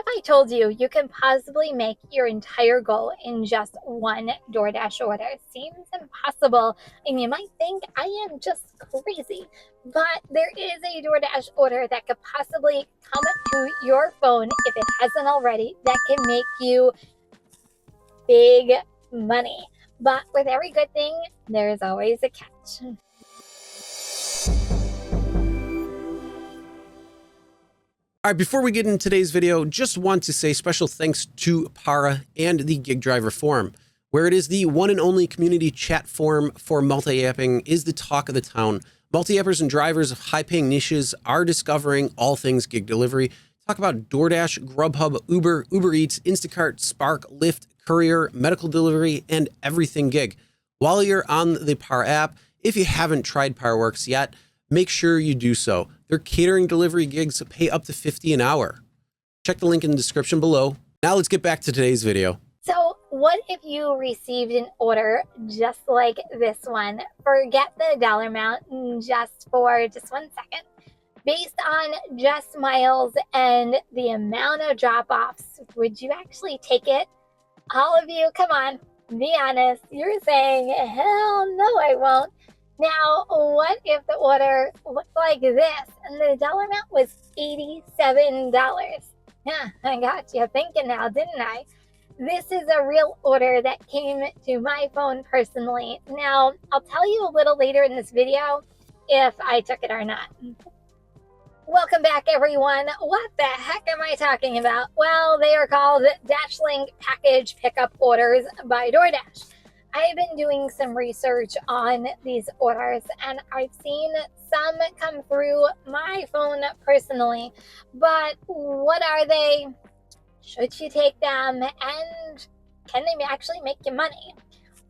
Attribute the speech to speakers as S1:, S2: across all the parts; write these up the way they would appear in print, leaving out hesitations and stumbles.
S1: if I told you you can possibly make your entire goal in just one DoorDash order? Seems impossible, and you might think I am just crazy, but there is a DoorDash order that could possibly come to your phone, if it hasn't already, that can make you big money. But with every good thing, there's always a catch.
S2: All right, before we get into today's video, just want to say special thanks to Para and the Gig Driver Forum, where it is the one and only community chat forum for multi-apping is the talk of the town. Multi-appers and drivers of high-paying niches are discovering all things gig delivery. Talk about DoorDash, Grubhub, Uber, Uber Eats, Instacart, Spark, Lyft, Courier, medical delivery, and everything gig. While you're on the Para app, if you haven't tried ParaWorks yet, make sure you do so. Their catering delivery gigs pay up to $50 an hour. Check the link in the description below. Now let's get back to today's video.
S1: So what if you received an order just like this one? Forget the dollar amount just for just 1 second. Based on just miles and the amount of drop-offs, would you actually take it? All of you, come on, be honest. You're saying, hell no, I won't. Now, what if the order looked like this and the dollar amount was $87? Yeah, I got you thinking now, didn't I? This is a real order that came to my phone personally. Now, I'll tell you a little later in this video if I took it or not. Welcome back, everyone. What the heck am I talking about? Well, they are called DashLink Package Pickup orders by DoorDash. I've been doing some research on these orders, and I've seen some come through my phone personally. But what are they? Should you take them? And can they actually make you money?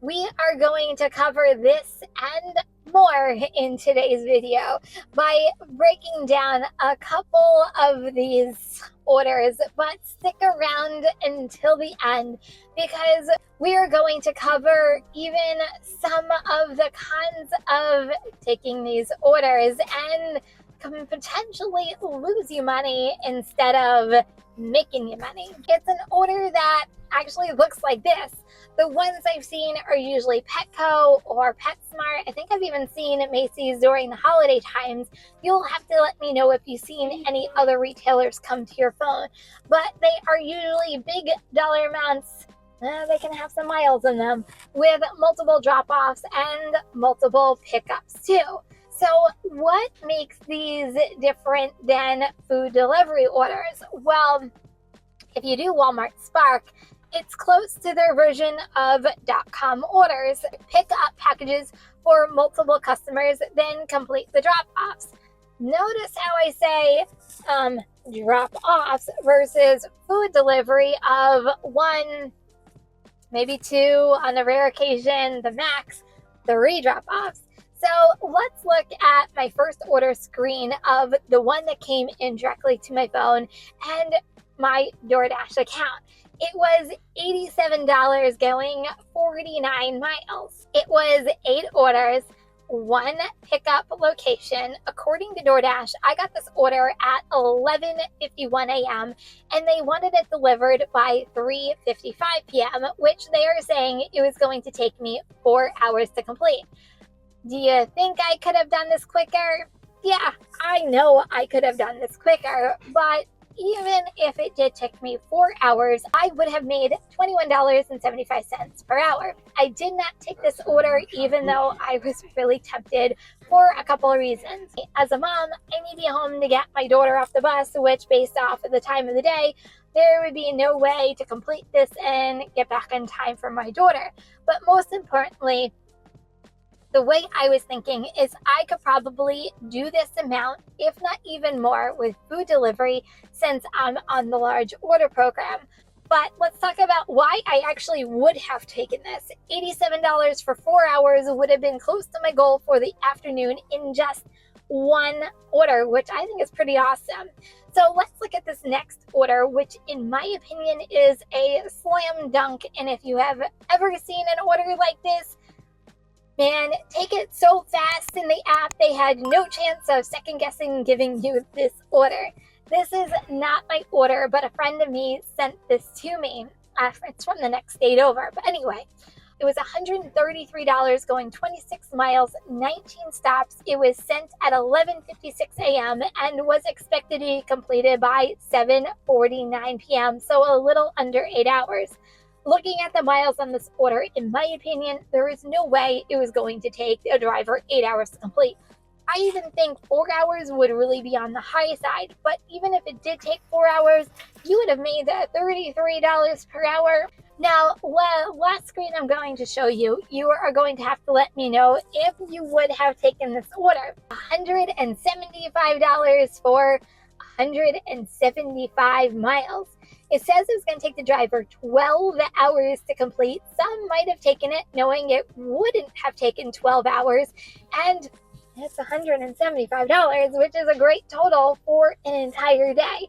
S1: We are going to cover this and more in today's video by breaking down a couple of these orders, but stick around until the end because we are going to cover even some of the cons of taking these orders and can potentially lose you money instead of making you money. It's an order that actually looks like this. The ones I've seen are usually Petco or PetSmart. I think I've even seen Macy's during the holiday times. You'll have to let me know if you've seen any other retailers come to your phone. But they are usually big dollar amounts. They can have some miles in them with multiple drop-offs and multiple pickups too. So what makes these different than food delivery orders? Well, if you do Walmart Spark, it's close to their version of .com orders. Pick up packages for multiple customers, then complete the drop-offs. Notice how I say drop-offs versus food delivery of 1, maybe 2, on a rare occasion, the max, 3 drop-offs. So let's look at my first order screen of the one that came in directly to my phone and my DoorDash account. It was $87 going 49 miles. It was 8 orders, 1 pickup location. According to DoorDash, I got this order at 11:51 a.m. and they wanted it delivered by 3:55 p.m., which they are saying it was going to take me 4 hours to complete. Do you think I could have done this quicker? Yeah, I know I could have done this quicker, but even if it did take me 4 hours, I would have made $21.75 per hour. I did not take this order even though I was really tempted for a couple of reasons. As a mom, I need to be home to get my daughter off the bus, which based off of the time of the day, there would be no way to complete this and get back in time for my daughter. But most importantly, the way I was thinking is I could probably do this amount, if not even more, with food delivery since I'm on the large order program. But let's talk about why I actually would have taken this. $87 for 4 hours would have been close to my goal for the afternoon in just 1 order, which I think is pretty awesome. So let's look at this next order, which in my opinion is a slam dunk. And if you have ever seen an order like this, man, take it so fast in the app, they had no chance of second guessing giving you this order. This is not my order, but a friend of me sent this to me. It's from the next state over. But anyway, it was $133 going 26 miles, 19 stops. It was sent at 11:56 a.m. and was expected to be completed by 7:49 p.m., so a little under 8 hours. Looking at the miles on this order, in my opinion, there is no way it was going to take a driver 8 hours to complete. I even think 4 hours would really be on the high side, but even if it did take 4 hours, you would have made that $33 per hour. Now, last screen I'm going to show you, you are going to have to let me know if you would have taken this order. $175 for 175 miles. It says it's going to take the driver 12 hours to complete. Some might have taken it knowing it wouldn't have taken 12 hours, and it's $175, which is a great total for an entire day.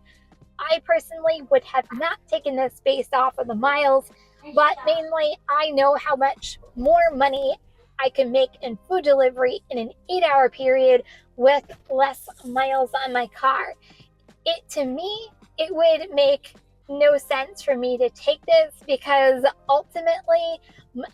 S1: I personally would have not taken this based off of the miles, but mainly I know how much more money I can make in food delivery in an 8-hour period with less miles on my car. To me, it would make no sense for me to take this because ultimately,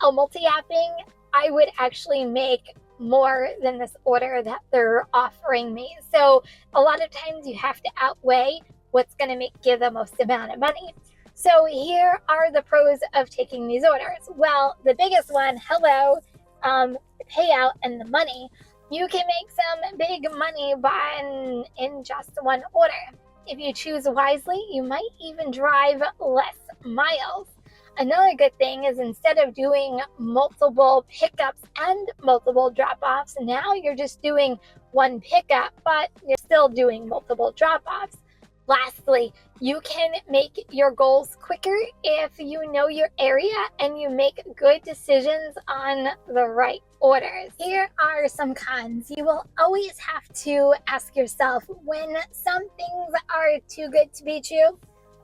S1: multi-apping, I would actually make more than this order that they're offering me. So a lot of times you have to outweigh what's going to give the most amount of money. So here are the pros of taking these orders. Well, the biggest one, the payout and the money. You can make some big money in just one order. If you choose wisely, you might even drive less miles. Another good thing is instead of doing multiple pickups and multiple drop-offs, now you're just doing one pickup, but you're still doing multiple drop-offs. Lastly, you can make your goals quicker if you know your area and you make good decisions on the right orders. Here are some cons. You will always have to ask yourself when some things are too good to be true.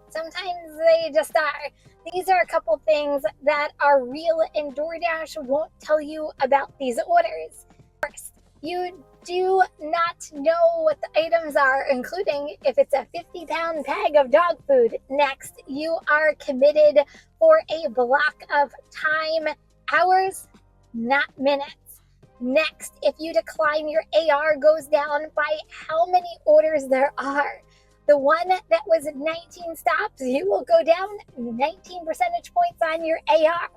S1: Sometimes they just are. These are a couple things that are real and DoorDash won't tell you about these orders. First, you do not know what the items are, including if it's a 50-pound bag of dog food. Next, you are committed for a block of time, hours, not minutes. Next, if you decline, your AR goes down by how many orders there are. The one that was 19 stops, you will go down 19 percentage points on your AR.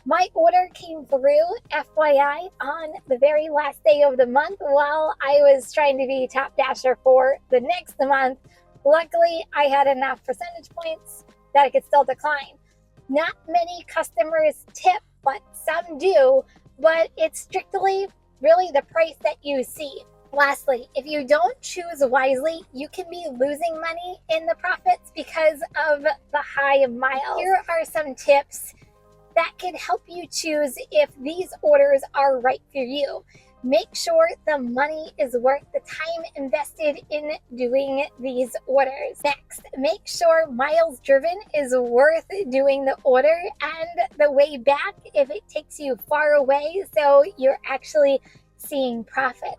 S1: My order came through, FYI, on the very last day of the month while I was trying to be top dasher for the next month. Luckily, I had enough percentage points that I could still decline. Not many customers tip, but some do, but it's strictly really the price that you see. Lastly, if you don't choose wisely, you can be losing money in the profits because of the high miles. Here are some tips that can help you choose if these orders are right for you. Make sure the money is worth the time invested in doing these orders. Next, make sure miles driven is worth doing the order and the way back if it takes you far away so you're actually seeing profits.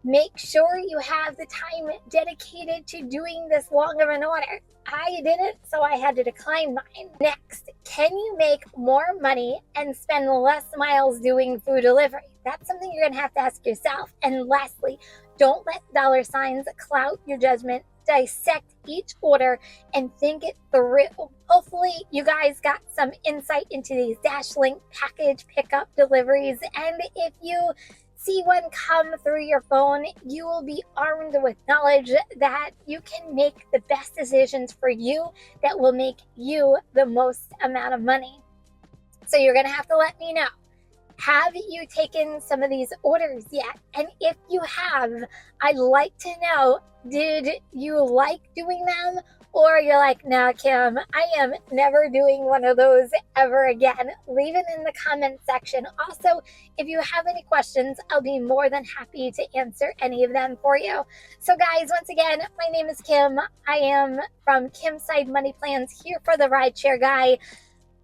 S1: Make sure you have the time dedicated to doing this long of an order. I didn't, so I had to decline mine. Next, can you make more money and spend less miles doing food delivery? That's something you're going to have to ask yourself. And lastly, don't let dollar signs cloud your judgment. Dissect each order and think it through. Hopefully, you guys got some insight into these DashLink package pickup deliveries. And if you see one come through your phone, you will be armed with knowledge that you can make the best decisions for you that will make you the most amount of money. So you're going to have to let me know. Have you taken some of these orders yet? And if you have, I'd like to know, did you like doing them? Or you're like, nah, Kim, I am never doing one of those ever again. Leave it in the comments section. Also, if you have any questions, I'll be more than happy to answer any of them for you. So guys, once again, my name is Kim. I am from Kim's Side Money Plans here for the RideShare Guy.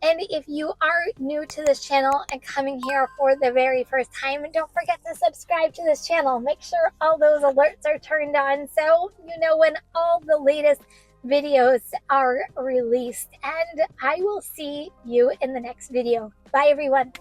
S1: And if you are new to this channel and coming here for the very first time, don't forget to subscribe to this channel. Make sure all those alerts are turned on so you know when all the latest videos are released. And I will see you in the next video. Bye, everyone.